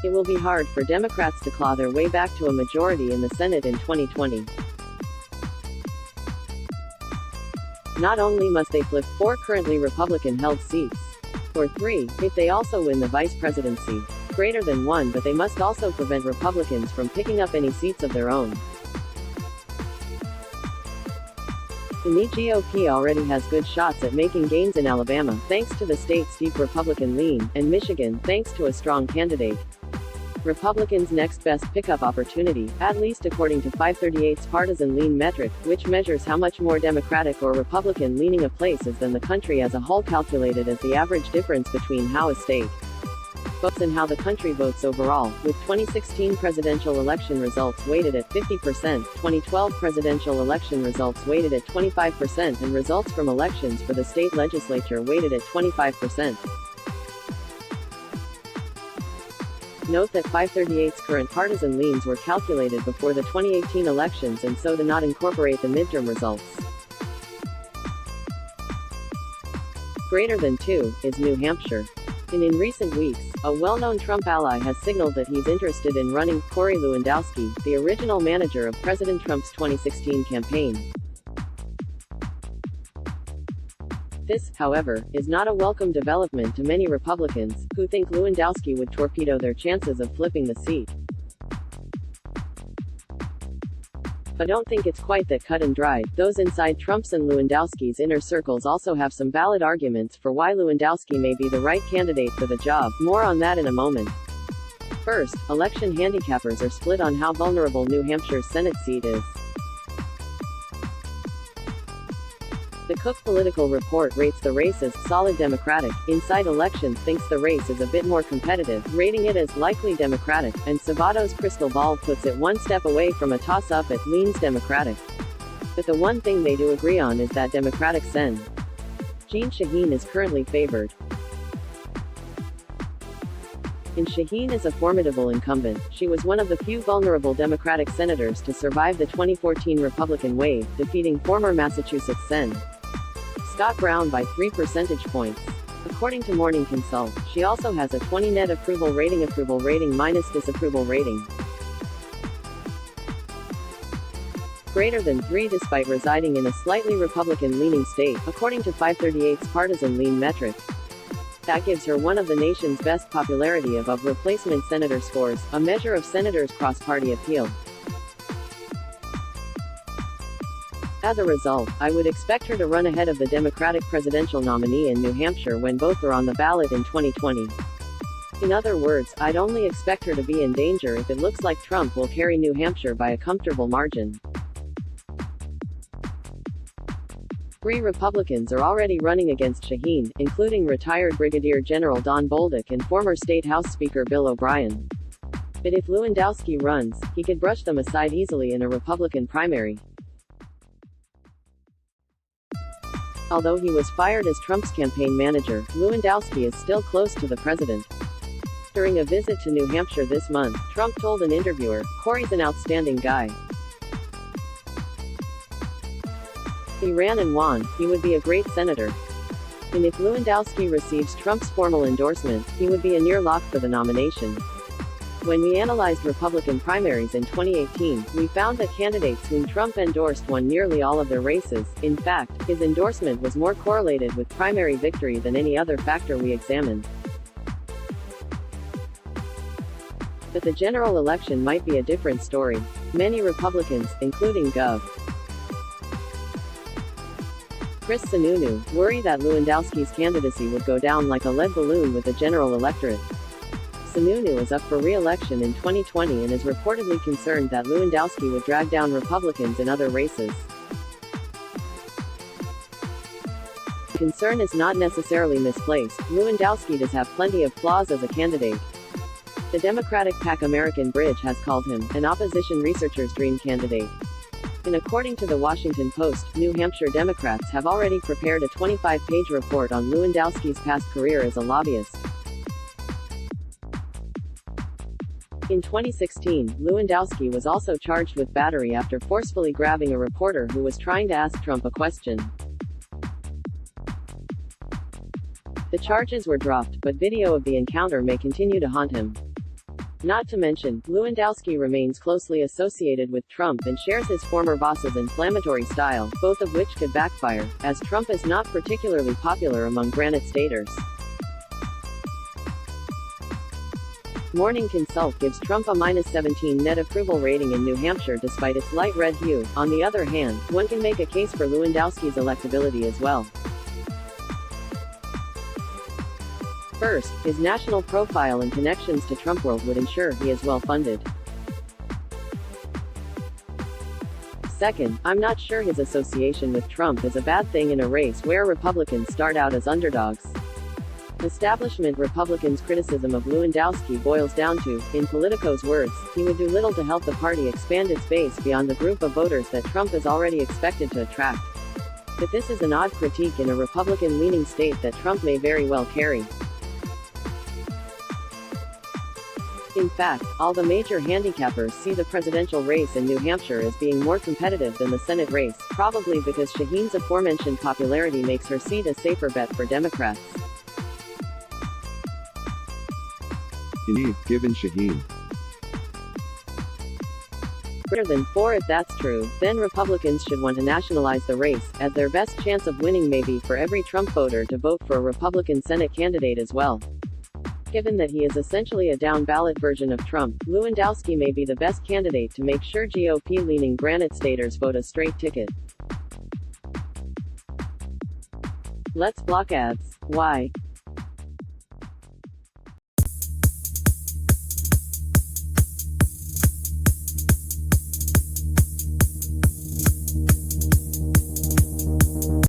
It will be hard for Democrats to claw their way back to a majority in the Senate in 2020. Not only must they flip 4 currently Republican-held seats, or 3, if they also win the vice presidency, greater than 1, but they must also prevent Republicans from picking up any seats of their own. The new GOP already has good shots at making gains in Alabama, thanks to the state's deep Republican lean, and Michigan, thanks to a strong candidate. Republicans' next best pickup opportunity, at least according to 538's partisan lean metric, which measures how much more Democratic or Republican-leaning a place is than the country as a whole, calculated as the average difference between how a state votes and how the country votes overall, with 2016 presidential election results weighted at 50%, 2012 presidential election results weighted at 25%, and results from elections for the state legislature weighted at 25%. Note that 538's current partisan leans were calculated before the 2018 elections and so do not incorporate the midterm results. Greater than 2, is New Hampshire. In recent weeks, a well-known Trump ally has signaled that he's interested in running. Corey Lewandowski, the original manager of President Trump's 2016 campaign. This, however, is not a welcome development to many Republicans, who think Lewandowski would torpedo their chances of flipping the seat. But don't think it's quite that cut and dried. Those inside Trump's and Lewandowski's inner circles also have some valid arguments for why Lewandowski may be the right candidate for the job. More on that in a moment. First, election handicappers are split on how vulnerable New Hampshire's Senate seat is. The Cook Political Report rates the race as solid Democratic. Inside Elections thinks the race is a bit more competitive, rating it as likely Democratic, and Savato's Crystal Ball puts it one step away from a toss-up at leans Democratic. But the one thing they do agree on is that Democratic Sen. Jeanne Shaheen is currently favored. And Shaheen is a formidable incumbent. She was one of the few vulnerable Democratic senators to survive the 2014 Republican wave, defeating former Massachusetts Sen. Scott Brown by 3 percentage points. According to Morning Consult, she also has a 20 net approval rating minus disapproval rating. Greater than 3 despite residing in a slightly Republican-leaning state, according to 538's partisan lean metric. That gives her one of the nation's best popularity above replacement senator scores, a measure of senators' cross-party appeal. As a result, I would expect her to run ahead of the Democratic presidential nominee in New Hampshire when both are on the ballot in 2020. In other words, I'd only expect her to be in danger if it looks like Trump will carry New Hampshire by a comfortable margin. 3 Republicans are already running against Shaheen, including retired Brigadier General Don Bolduc and former State House Speaker Bill O'Brien. But if Lewandowski runs, he could brush them aside easily in a Republican primary. Although he was fired as Trump's campaign manager, Lewandowski is still close to the president. During a visit to New Hampshire this month, Trump told an interviewer, "Corey's an outstanding guy. He ran and won, he would be a great senator." And if Lewandowski receives Trump's formal endorsement, he would be a near lock for the nomination. When we analyzed Republican primaries in 2018, we found that candidates whom Trump endorsed won nearly all of their races. In fact, his endorsement was more correlated with primary victory than any other factor we examined. But the general election might be a different story. Many Republicans, including Gov. Chris Sununu, worry that Lewandowski's candidacy would go down like a lead balloon with the general electorate. Sununu is up for re-election in 2020 and is reportedly concerned that Lewandowski would drag down Republicans in other races. Concern is not necessarily misplaced. Lewandowski does have plenty of flaws as a candidate. The Democratic PAC American Bridge has called him an opposition researcher's dream candidate. And according to the Washington Post, New Hampshire Democrats have already prepared a 25-page report on Lewandowski's past career as a lobbyist. In 2016, Lewandowski was also charged with battery after forcefully grabbing a reporter who was trying to ask Trump a question. The charges were dropped, but video of the encounter may continue to haunt him. Not to mention, Lewandowski remains closely associated with Trump and shares his former boss's inflammatory style, both of which could backfire, as Trump is not particularly popular among Granite Staters. Morning Consult gives Trump a -17 net approval rating in New Hampshire despite its light red hue. On the other hand, one can make a case for Lewandowski's electability as well. First, his national profile and connections to Trump world would ensure he is well funded. Second, I'm not sure his association with Trump is a bad thing in a race where Republicans start out as underdogs. Establishment Republicans' criticism of Lewandowski boils down to, in Politico's words, he would do little to help the party expand its base beyond the group of voters that Trump is already expected to attract. But this is an odd critique in a Republican-leaning state that Trump may very well carry. In fact, all the major handicappers see the presidential race in New Hampshire as being more competitive than the Senate race, probably because Shaheen's aforementioned popularity makes her seat a safer bet for Democrats. Indeed, given Shaheen greater than 4. If that's true, then Republicans should want to nationalize the race, as their best chance of winning may be for every Trump voter to vote for a Republican Senate candidate as well. Given that he is essentially a down-ballot version of Trump, Lewandowski may be the best candidate to make sure GOP-leaning Granite Staters vote a straight ticket. Let's block ads. Why?